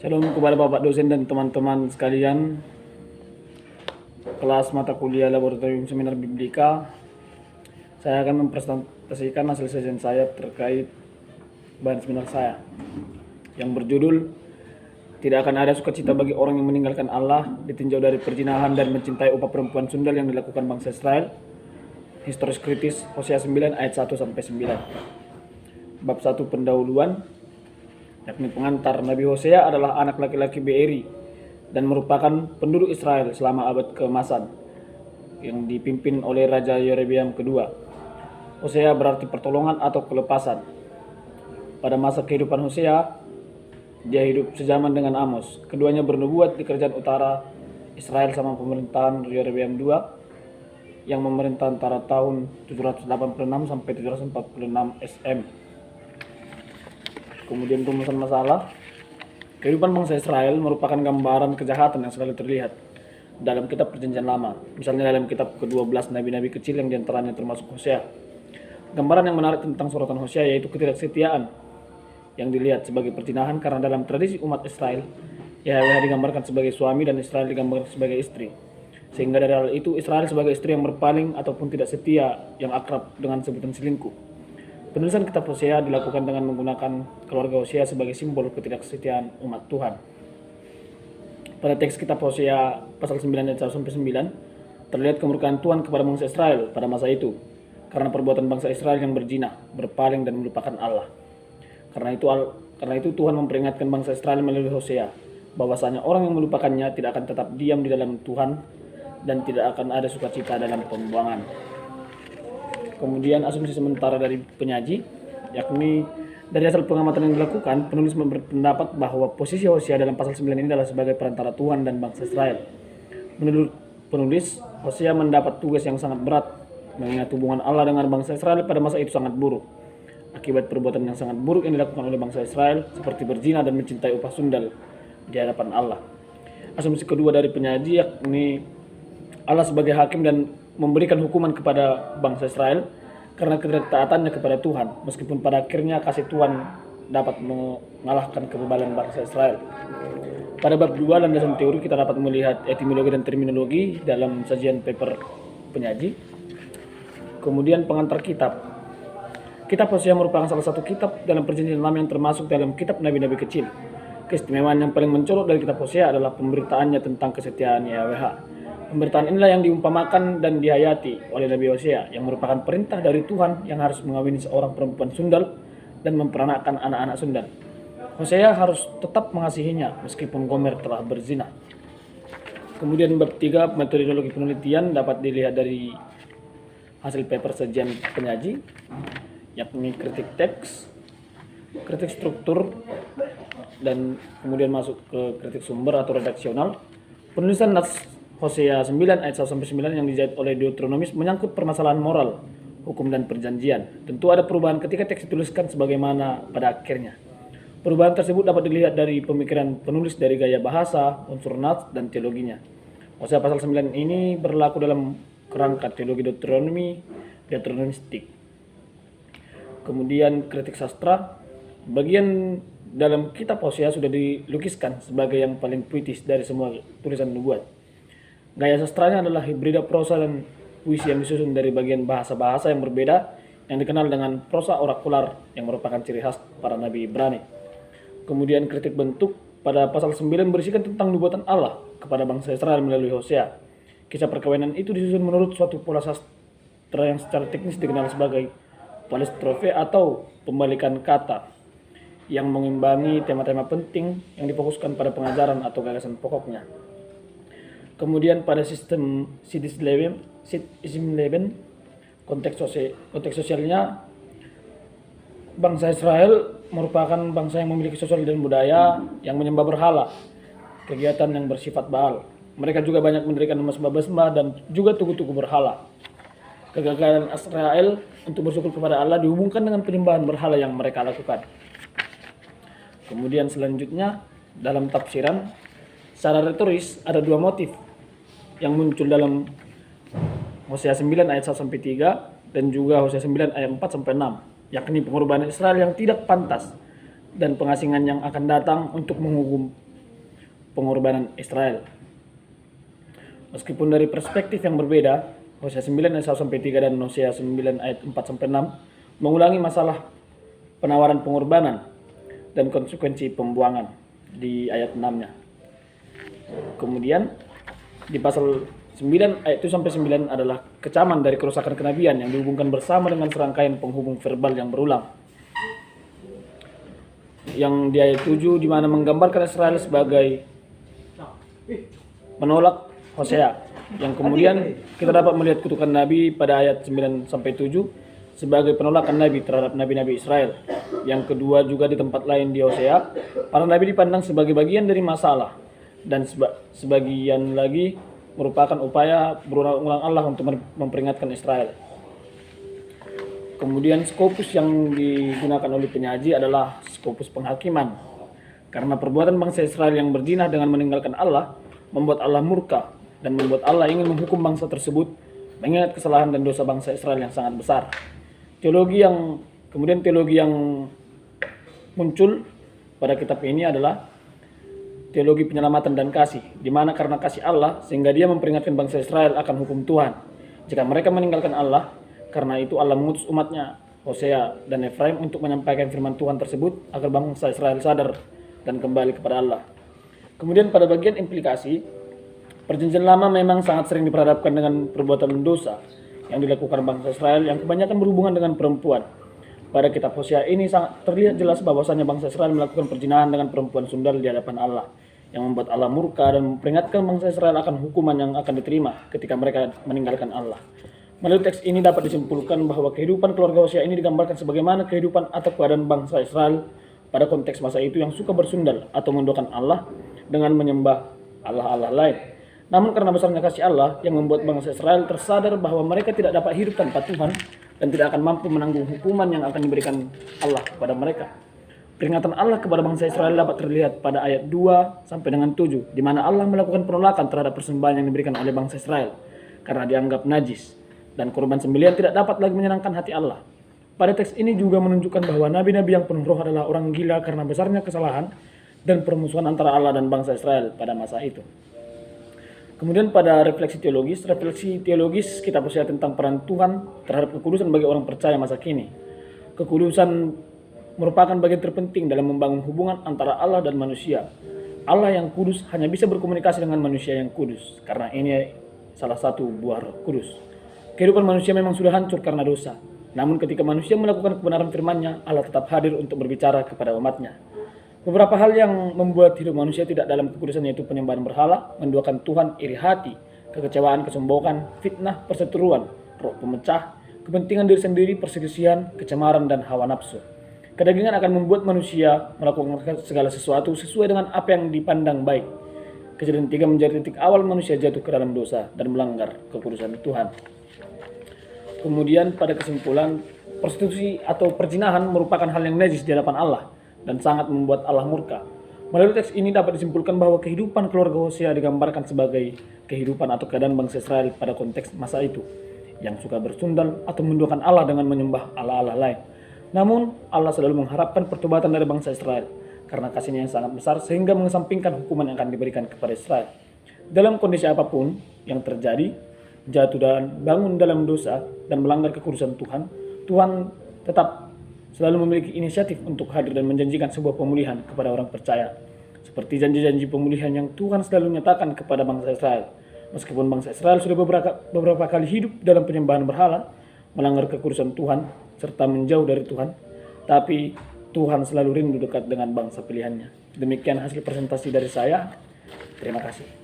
Shalom kepada Bapak dosen dan teman-teman sekalian kelas mata kuliah Laboratorium Seminar Biblika. Saya akan mempresentasikan hasil sajian saya terkait bahan seminar saya yang berjudul "Tidak akan ada sukacita bagi orang yang meninggalkan Allah, ditinjau dari perzinahan dan mencintai upah perempuan sundal yang dilakukan bangsa Israel." Historis kritis Hosea 9 ayat 1-9. Bab 1 pendahuluan, yakni pengantar. Nabi Hosea adalah anak laki-laki Beeri dan merupakan penduduk Israel selama abad keemasan yang dipimpin oleh Raja Yerobeam kedua. Hosea berarti pertolongan atau kelepasan. Pada masa kehidupan Hosea, dia hidup sezaman dengan Amos. Keduanya bernubuat di kerajaan utara Israel sama pemerintahan Yerobeam II yang memerintah antara tahun 786 sampai 746 SM. Kemudian rumusan masalah. Kehidupan bangsa Israel merupakan gambaran kejahatan yang selalu terlihat dalam kitab Perjanjian Lama. Misalnya dalam kitab ke-12 nabi-nabi kecil yang diantaranya termasuk Hosea. Gambaran yang menarik tentang sorotan Hosea yaitu ketidaksetiaan yang dilihat sebagai perzinahan, karena dalam tradisi umat Israel, Yahweh digambarkan sebagai suami dan Israel digambarkan sebagai istri. Sehingga dari hal itu Israel sebagai istri yang berpaling ataupun tidak setia, yang akrab dengan sebutan selingkuh. Penulisan kitab Hosea dilakukan dengan menggunakan keluarga Hosea sebagai simbol ketidaksetiaan umat Tuhan. Pada teks kitab Hosea pasal 9 ayat 1-9 terlihat kemurkaan Tuhan kepada bangsa Israel pada masa itu karena perbuatan bangsa Israel yang berzina, berpaling dan melupakan Allah. Karena itu Tuhan memperingatkan bangsa Israel melalui Hosea bahwasanya orang yang melupakannya tidak akan tetap diam di dalam Tuhan dan tidak akan ada sukacita dalam pembuangan. Kemudian asumsi sementara dari penyaji, yakni dari hasil pengamatan yang dilakukan, penulis berpendapat bahwa posisi Hosea dalam pasal 9 ini adalah sebagai perantara Tuhan dan bangsa Israel. Menurut penulis, Hosea mendapat tugas yang sangat berat, mengingat hubungan Allah dengan bangsa Israel pada masa itu sangat buruk. Akibat perbuatan yang sangat buruk yang dilakukan oleh bangsa Israel, seperti berzina dan mencintai upah sundal di hadapan Allah. Asumsi kedua dari penyaji, yakni Allah sebagai hakim dan memberikan hukuman kepada bangsa Israel karena ketaatannya kepada Tuhan, meskipun pada akhirnya kasih Tuhan dapat mengalahkan kebebalan bangsa Israel. Pada bab 2 landasan teori kita dapat melihat etimologi dan terminologi dalam sajian paper penyaji. Kemudian pengantar kitab. Kitab Hosea merupakan salah satu kitab dalam Perjanjian Lama yang termasuk dalam kitab nabi-nabi kecil. Keistimewaan yang paling mencolok dari kitab Hosea adalah pemberitaannya tentang kesetiaan Yahweh. Pemberitaan inilah yang diumpamakan dan dihayati oleh Nabi Hosea, yang merupakan perintah dari Tuhan yang harus mengawini seorang perempuan sundal dan memperanakkan anak-anak sundal. Hosea harus tetap mengasihinya meskipun Gomer telah berzina. Kemudian bab 3 metodologi penelitian dapat dilihat dari hasil paper sajian penyaji, yakni kritik teks, kritik struktur, dan kemudian masuk ke kritik sumber atau redaksional. Penulisan nas Hosea 9 ayat 1-9 yang dijahit oleh Deuteronomis menyangkut permasalahan moral, hukum dan perjanjian. Tentu ada perubahan ketika teks dituliskan sebagaimana pada akhirnya. Perubahan tersebut dapat dilihat dari pemikiran penulis, dari gaya bahasa, unsur nas, dan teologinya. Hosea pasal 9 ini berlaku dalam kerangka teologi Deuteronomistik. Kemudian kritik sastra. Bagian dalam kitab Hosea sudah dilukiskan sebagai yang paling puitis dari semua tulisan nubuat. Gaya sastranya adalah hibrida prosa dan puisi yang disusun dari bagian bahasa-bahasa yang berbeda yang dikenal dengan prosa orakular yang merupakan ciri khas para nabi Ibrani. Kemudian kritik bentuk. Pada pasal 9 berisikan tentang nubuatan Allah kepada bangsa Israel melalui Hosea. Kisah perkawinan itu disusun menurut suatu pola sastra yang secara teknis dikenal sebagai palistrofe atau pembalikan kata yang mengimbangi tema-tema penting yang difokuskan pada pengajaran atau gagasan pokoknya. Kemudian pada sistem Sidisleben, konteks sosialnya, bangsa Israel merupakan bangsa yang memiliki sosial dan budaya yang menyembah berhala, kegiatan yang bersifat Baal. Mereka juga banyak mendirikan sembah-sembah dan juga tugu-tugu berhala. Kegagalan Israel untuk bersyukur kepada Allah dihubungkan dengan penyembahan berhala yang mereka lakukan. Kemudian selanjutnya dalam tafsiran, secara retoris ada dua motif yang muncul dalam Hosea 9 ayat 1-3 dan juga Hosea 9 ayat 4-6, yakni pengorbanan Israel yang tidak pantas dan pengasingan yang akan datang untuk menghukum pengorbanan Israel. Meskipun dari perspektif yang berbeda, Hosea 9 ayat 1-3 dan Hosea 9 ayat 4-6 mengulangi masalah penawaran pengorbanan dan konsekuensi pembuangan di ayat 6-nya. Kemudian di pasal 9 ayat 1-9 adalah kecaman dari kerusakan kenabian yang dihubungkan bersama dengan serangkaian penghubung verbal yang berulang. Yang di ayat 7 di mana menggambarkan Israel sebagai menolak Hosea, yang kemudian kita dapat melihat kutukan Nabi pada ayat 9-7 sebagai penolakan Nabi terhadap nabi-nabi Israel. Yang kedua juga di tempat lain di Hosea, para nabi dipandang sebagai bagian dari masalah dan sebagian lagi merupakan upaya berulang-ulang Allah untuk memperingatkan Israel. Kemudian skopus yang digunakan oleh penyaji adalah skopus penghakiman, karena perbuatan bangsa Israel yang berzina dengan meninggalkan Allah membuat Allah murka dan membuat Allah ingin menghukum bangsa tersebut mengingat kesalahan dan dosa bangsa Israel yang sangat besar. Teologi yang muncul pada kitab ini adalah teologi penyelamatan dan kasih, di mana karena kasih Allah sehingga Dia memperingatkan bangsa Israel akan hukum Tuhan jika mereka meninggalkan Allah. Karena itu Allah mengutus umatnya Hosea dan Efraim untuk menyampaikan firman Tuhan tersebut agar bangsa Israel sadar dan kembali kepada Allah. Kemudian pada bagian implikasi, Perjanjian Lama memang sangat sering diperhadapkan dengan perbuatan dosa yang dilakukan bangsa Israel yang kebanyakan berhubungan dengan perempuan. Pada kitab Hosea ini sangat terlihat jelas bahwasanya bangsa Israel melakukan perzinahan dengan perempuan sundal di hadapan Allah, yang membuat Allah murka dan memperingatkan bangsa Israel akan hukuman yang akan diterima ketika mereka meninggalkan Allah. Melalui teks ini dapat disimpulkan bahwa kehidupan keluarga Hosea ini digambarkan sebagaimana kehidupan atau keadaan bangsa Israel pada konteks masa itu yang suka bersundal atau menduakan Allah dengan menyembah Allah-Allah lain. Namun karena besarnya kasih Allah yang membuat bangsa Israel tersadar bahwa mereka tidak dapat hidup tanpa Tuhan dan tidak akan mampu menanggung hukuman yang akan diberikan Allah kepada mereka. Peringatan Allah kepada bangsa Israel dapat terlihat pada ayat 2 sampai dengan 7, di mana Allah melakukan penolakan terhadap persembahan yang diberikan oleh bangsa Israel karena dianggap najis. Dan korban sembelihan tidak dapat lagi menyenangkan hati Allah. Pada teks ini juga menunjukkan bahwa nabi-nabi yang penuh roh adalah orang gila karena besarnya kesalahan dan permusuhan antara Allah dan bangsa Israel pada masa itu. Kemudian pada refleksi teologis kita Hosea tentang peran Tuhan terhadap kekudusan bagi orang percaya masa kini. Kekudusan merupakan bagian terpenting dalam membangun hubungan antara Allah dan manusia. Allah yang kudus hanya bisa berkomunikasi dengan manusia yang kudus, karena ini salah satu buah Roh Kudus. Kehidupan manusia memang sudah hancur karena dosa. Namun ketika manusia melakukan kebenaran firman-Nya, Allah tetap hadir untuk berbicara kepada umat-Nya. Beberapa hal yang membuat hidup manusia tidak dalam kekudusan yaitu penyembahan berhala, menduakan Tuhan, iri hati, kekecewaan, kesombongan, fitnah, perseteruan, roh pemecah, kepentingan diri sendiri, perselisihan, kecemaran, dan hawa nafsu. Kedagingan akan membuat manusia melakukan segala sesuatu sesuai dengan apa yang dipandang baik. Kejadian 3 menjadi titik awal manusia jatuh ke dalam dosa dan melanggar kekudusan Tuhan. Kemudian pada kesimpulan, prostitusi atau perzinahan merupakan hal yang najis di hadapan Allah dan sangat membuat Allah murka. Melalui teks ini dapat disimpulkan bahwa kehidupan keluarga Hosea digambarkan sebagai kehidupan atau keadaan bangsa Israel pada konteks masa itu, yang suka bersundal atau menduakan Allah dengan menyembah Allah-Allah lain. Namun Allah selalu mengharapkan pertobatan dari bangsa Israel karena kasih-Nya yang sangat besar sehingga mengesampingkan hukuman yang akan diberikan kepada Israel. Dalam kondisi apapun yang terjadi, jatuh dan bangun dalam dosa dan melanggar kekudusan Tuhan, Tuhan tetap selalu memiliki inisiatif untuk hadir dan menjanjikan sebuah pemulihan kepada orang percaya. Seperti janji-janji pemulihan yang Tuhan selalu nyatakan kepada bangsa Israel. Meskipun bangsa Israel sudah beberapa kali hidup dalam penyembahan berhala, melanggar kekudusan Tuhan, serta menjauh dari Tuhan, tapi Tuhan selalu rindu dekat dengan bangsa pilihannya. Demikian hasil presentasi dari saya. Terima kasih.